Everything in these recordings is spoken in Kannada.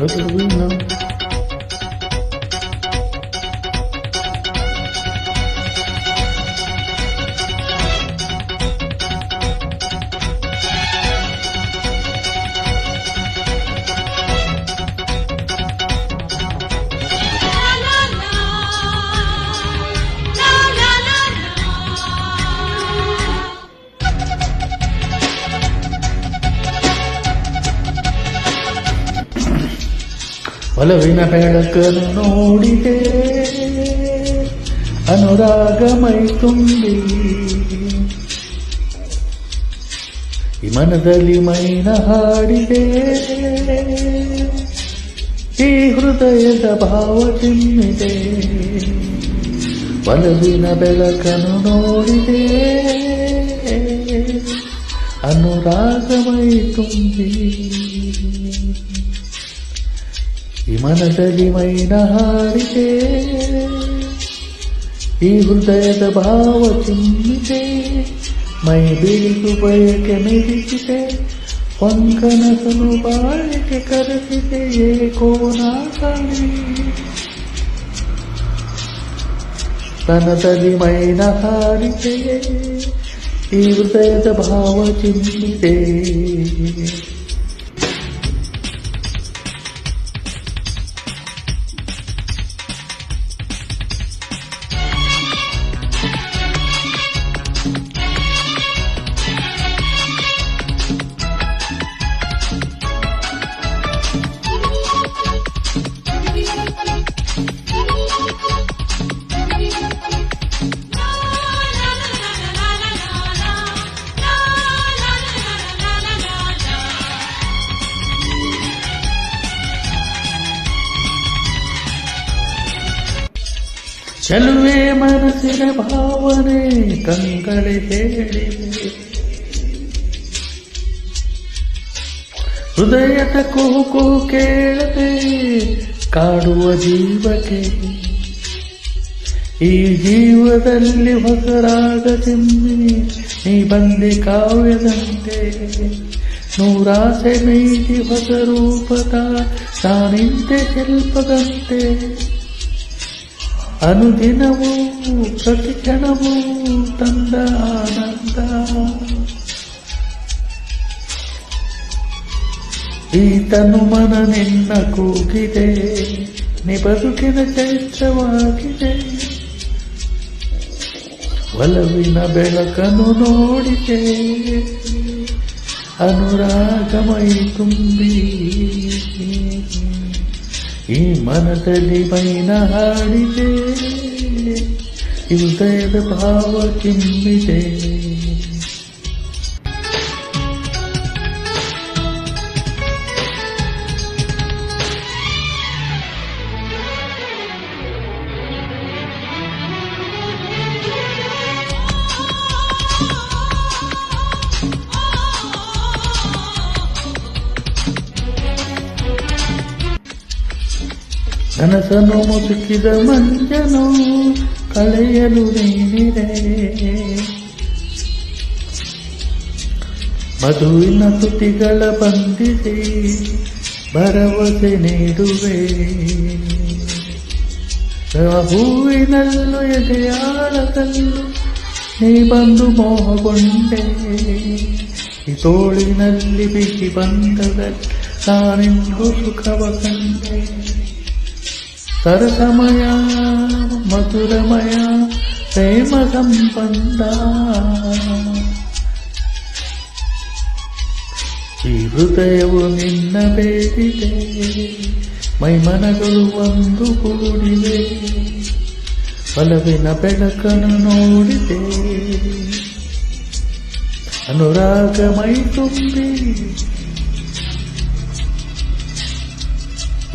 ಒಲವಿನ ಒಲವಿನ ಬೆಳಕನ್ನು ನೋಡಿದೆ ಅನುರಾಗ ಮೈ ತುಂಬಿ ಈ ಮನದಲ್ಲಿ ಮೈನ ಹಾಡಿದೆ ಈ ಹೃದಯದ ಭಾವ ಚಿಮ್ಮಿದೆ ಒಲವಿನ ಬೆಳಕನ್ನು ನೋಡಿದೆ ಅನುರಾಗ ಮೈ ತುಂಬಿ ಈ ಮನದಲ್ಲಿ ಮೈನ ಹಾಡಿದೆ ಈ ಹೃದಯದ ಭಾವ ಚಿಮ್ಮಿದೆ ಮೈ ಬಿಡಿಸು ಬಯಕೆ ಮಿಡಿಸಿದೆ ಪಂಕನಸನು ಬಾಳಿಕೆ ಕರೆಸಿದೆ ಏಕೋ ನಾಕಾಣಿ ತನದಲ್ಲಿ ಮೈನ ಹಾಡಿದೆ ಈ ಹೃದಯದ ಭಾವ ಚಿಮ್ಮಿದೆ ಚೆಲುವೆ ಮನಸ್ಸಿನ ಭಾವನೆ ಕಂಗಳೆ ಹೇಳಿದೆ ಹೃದಯದ ಕೂಗು ಕೇಳದೆ ಕಾಡುವ ಜೀವಕ್ಕೆ ಈ ಜೀವದಲ್ಲಿ ಹೊಸರಾಗ ಚಿಮ್ಮಿ ನೀ ಬಂದೆ ಕಾವ್ಯದಂತೆ ನೂರಾಸೆ ಮೀಟಿ ಹೊಸ ರೂಪದ ತಾನಿಂತೆ ಶಿಲ್ಪದಂತೆ ಅನುದಿನವೂ ಪ್ರತಿ ಕ್ಷಣವೂ ತಂದ ಆನಂದ ಈ ತನು ಮನ ನಿನ್ನ ಕೂಗಿದೆ ನಿ ಬದುಕಿನ ಚೈತ್ರವಾಗಿದೆ ಒಲವಿನ ಬೆಳಕನ್ನು ನೋಡಿದೆ ಅನುರಾಗಮೈ ತುಂಬಿ ಈ ಮನದಲ್ಲಿ ಮೈನ ಹಾಡಿದೆ ಹೃದಯದ ಭಾವ ಚಿಮ್ಮಿದೆ ಕನಸನ್ನು ಮುಸುಕಿದ ಮಂಜನು ಕಳೆಯಲು ನೀನಿದೆ ಮಧುವಿನ ತುಟಿಗಳ ಬಂಧಿಸಿ ಭರವಸೆ ನೀಡುವೆ ಹೂವಿನಲ್ಲೂ ಎದೆಯಾಳದಲ್ಲೂ ನೀ ಬಂದು ಮೋಹಗೊಂಡೆ ಈ ತೋಳಿನಲ್ಲಿ ಬಿಸಿ ಬಂದದಲ್ಲಿ ನಾನೆಂದು ಸುಖವ ಕಂಡೆ ಸರಸಮಯ ಮಧುರಮಯ ಪ್ರೇಮ ಸಂಬಂಧ ಈ ಹೃದಯವು ನಿನ್ನ ಬೇಡಿದೆ ಮೈಮನಗಳು ಒಂದು ಕೂಡಿವೆ ಒಲವಿನ ಬೆಳಕನ್ನು ನೋಡಿದೆ ಅನುರಾಗ ಮೈ ತುಂಬಿ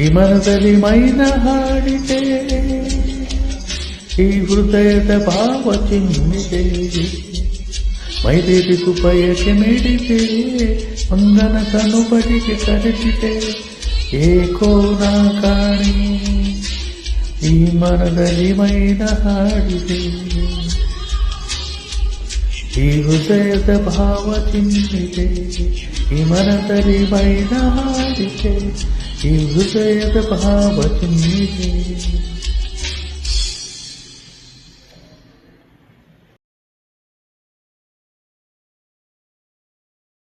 ಈ ಮನದಲ್ಲಿ ಮೈನ ಹಾಡಿದೆ ಈ ಹೃದಯದ ಭಾವ ಚಿಮ್ಮಿದೆ ಮೈದೇರಿಸು ಬಯಕೆ ಮಿಡಿದೆ ಮಂಗನಸನು ಬಡಿಗೆ ಕರೆಸಿದೆ ಏಕೋ ನಾ ಕಾಣಿ ಈ ಮನದಲ್ಲಿ ಮೈನ ಹಾಡಿದೆ ಈ ಹೃದಯದ ಭಾವ ಚಿಮ್ಮಿದೆ, ಈ ಮನದಲ್ಲಿ ಮೈನ ಹಾಡಿದೆ, ಈ ಹೃದಯದ ಭಾವ ಚಿಮ್ಮಿದೆ.